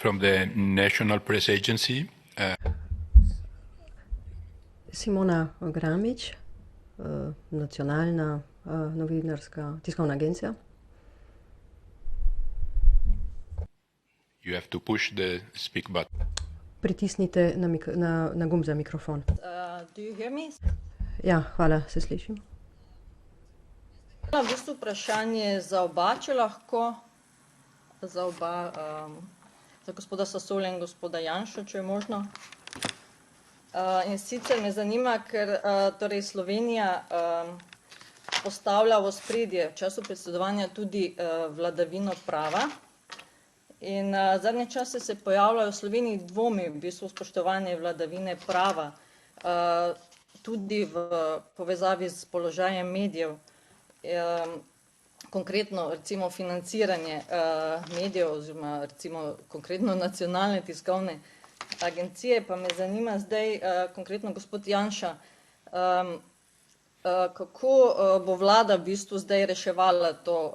from the National Press Agency. Simona Gramić, nacionalna novinarska tiskovna agencija. You have to push the speak button. Pritisnite na gumb za mikrofon. Do you hear me? Ja, hvala, se slišim. V bistvu vprašanje za oba, če lahko, za oba, za gospoda Sasolja in gospoda Janšo, če je možno. In sicer me zanima, ker torej Slovenija postavlja v ospredje v času predsedovanja tudi vladavino prava. In zadnje čase se pojavljajo v Sloveniji dvomi v bistvu spoštovanje vladavine prava, tudi v povezavi z položajem medijev, konkretno recimo financiranje medijev oziroma recimo konkretno nacionalne tiskovne agencije, pa me zanima zdaj konkretno gospod Janša, kako bo vlada v bistvu zdaj reševala to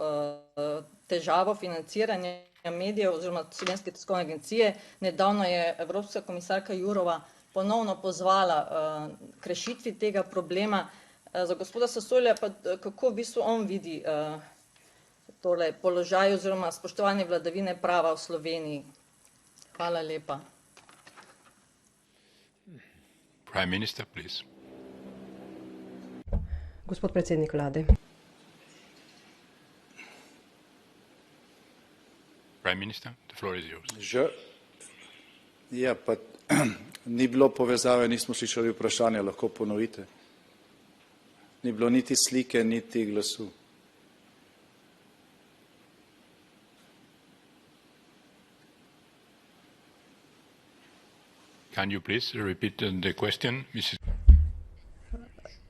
težavo financiranja medijev oziroma Slovenske tiskovne agencije. Nedavno je Evropska komisarka Jourova ponovno pozvala k rešitvi tega problema. Za gospoda Sasolja pa kako v bistvu on vidi tole položaj oziroma spoštovanje vladavine prava v Sloveniji. Hvala lepa. Prime Minister, please. Gospod predsednik vlade. Prime Minister, the floor is yours. Ja, pa ni bilo povezave, nismo slišali vprašanja, lahko ponovite. Ni bilo niti slike, niti glasu. Can you please repeat the question, Mrs.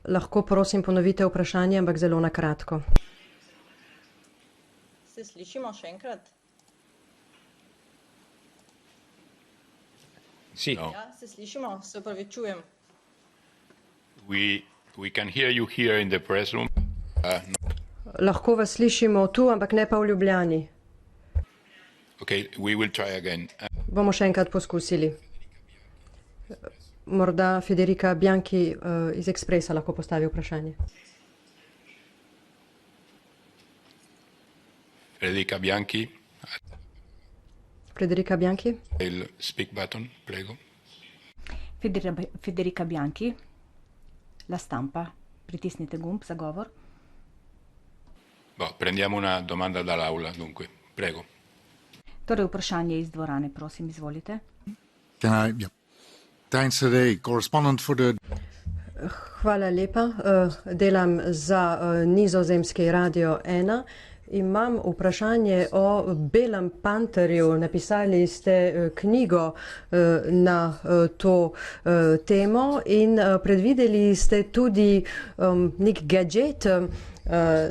Lahko prosim ponovite vprašanje, ampak zelo na kratko. Se slišimo še enkrat? Si. No. Ja, se slišimo, se opravičujem. We can hear you here in the press room. No. Lahko vas slišimo tu, ampak ne pa v Ljubljani. Okay, we will try again. Bomo še enkrat poskusili. Morda Federica Bianchi iz Expressa lahko postavi vprašanje. Federica Bianchi. Federica Bianchi. Il speak button, prego. Federica Bianchi, La Stampa. Pritisnite gumb za govor. Prendiamo una domanda dall'aula, dunque. Prego. Torej vprašanje iz dvorane, prosim, izvolite. Hvala lepa. Delam za nizozemski Radio 1. Imam vprašanje o Belem panterju. Napisali ste knjigo na to temo in predvideli ste tudi nek gadget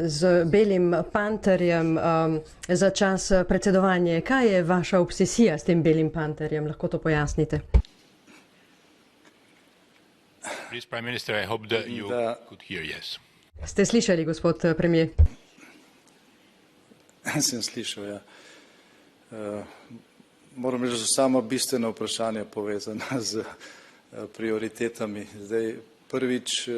z Belim panterjem za čas predsedovanja. Kaj je vaša obsesija s tem Belim panterjem? Lahko to pojasnite? Please, Prime Minister, I hope that you could hear, yes. Ste slišali, gospod premier? Sem slišal, ja. Moram reči, da so samo bistveno vprašanje povezana z prioritetami. Zdaj, prvič,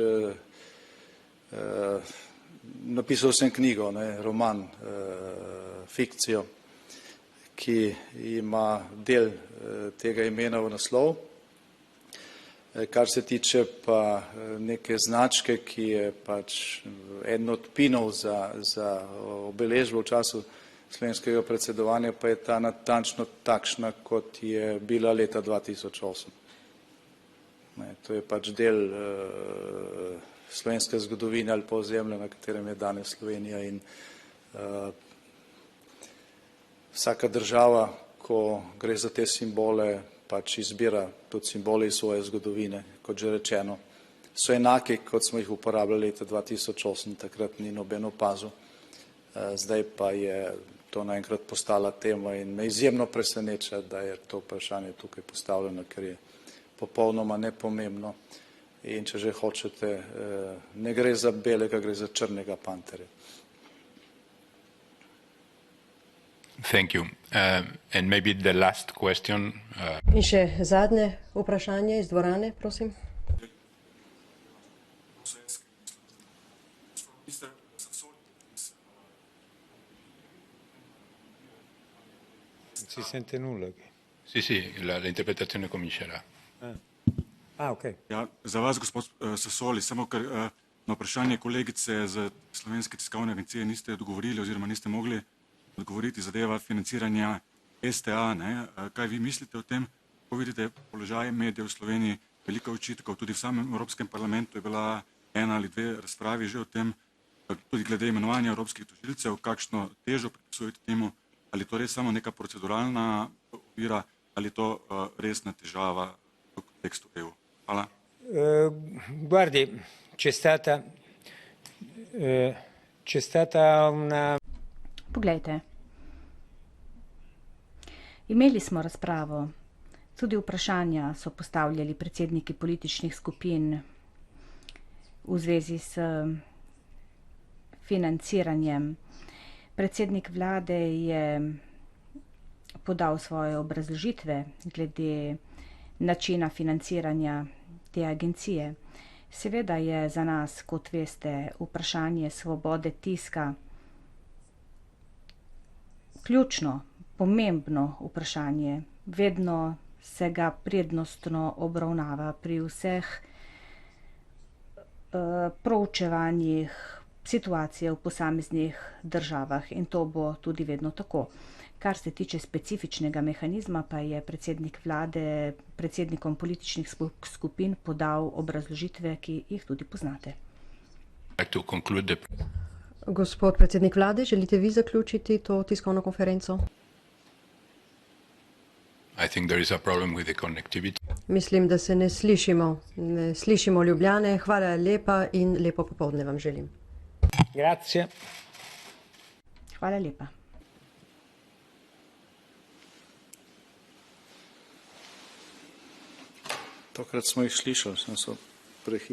napisal sem knjigo, roman, fikcijo, ki ima del tega imena v naslov. Kar se tiče pa neke značke, ki je pač eden od pinov za obeležbo v času slovenskega predsedovanja, pa je ta natančno takšna, kot je bila leta 2008. To je pač del slovenske zgodovine ali pa ozemlja, na katerem je danes Slovenija, in vsaka država, ko gre za te simbole, pač izbira tudi simbole iz svoje zgodovine, kot že rečeno. So enaki, kot smo jih uporabljali leta 2008, takrat ni noben opazil. Zdaj pa je to naenkrat postala tema in me izjemno preseneča, da je to vprašanje tukaj postavljeno, ker je popolnoma nepomembno. In če že hočete, ne gre za belega, gre za črnega panterja. Thank you. And maybe the last question. In še zadnje vprašanje iz dvorane, prosim. Si sente nulla qui. Sì, l'interpretazione comincerà. Ok. Ja, za vas, gospod Sasoli, samo ker na vprašanje kolegice z Slovenske tiskovne agencije niste odgovorili oziroma niste mogli odgovoriti zadeva financiranja STA. Ne? Kaj vi mislite o tem? Ko vidite položaj medijev v Sloveniji, veliko očitkov, tudi v samem Evropskem parlamentu je bila ena ali dve razpravi že o tem, tudi glede imenovanja evropskih tožilcev, kakšno težo pripisujete temu, ali to res samo neka proceduralna ovira, ali to resna težava v kontekstu EU. Hvala. Guardi, c'è stata una... Poglejte, imeli smo razpravo, tudi vprašanja so postavljali predsedniki političnih skupin v zvezi s financiranjem. Predsednik vlade je podal svoje obrazložitve glede načina financiranja te agencije. Seveda je za nas, kot veste, vprašanje svobode tiska ključno, pomembno vprašanje. Vedno se ga prednostno obravnava pri vseh proučevanjih situacije v posameznih državah in to bo tudi vedno tako. Kar se tiče specifičnega mehanizma, pa je predsednik vlade predsednikom političnih skupin podal obrazložitve, ki jih tudi poznate. Gospod predsednik vlade, želite vi zaključiti to tiskovno konferenco? Mislim, da se ne slišimo. Ne slišimo Ljubljane. Hvala lepa in lepo popoldne vam želim. Grazie. Hvala lepa. Tokrat smo jih slišali, sem so prehitro.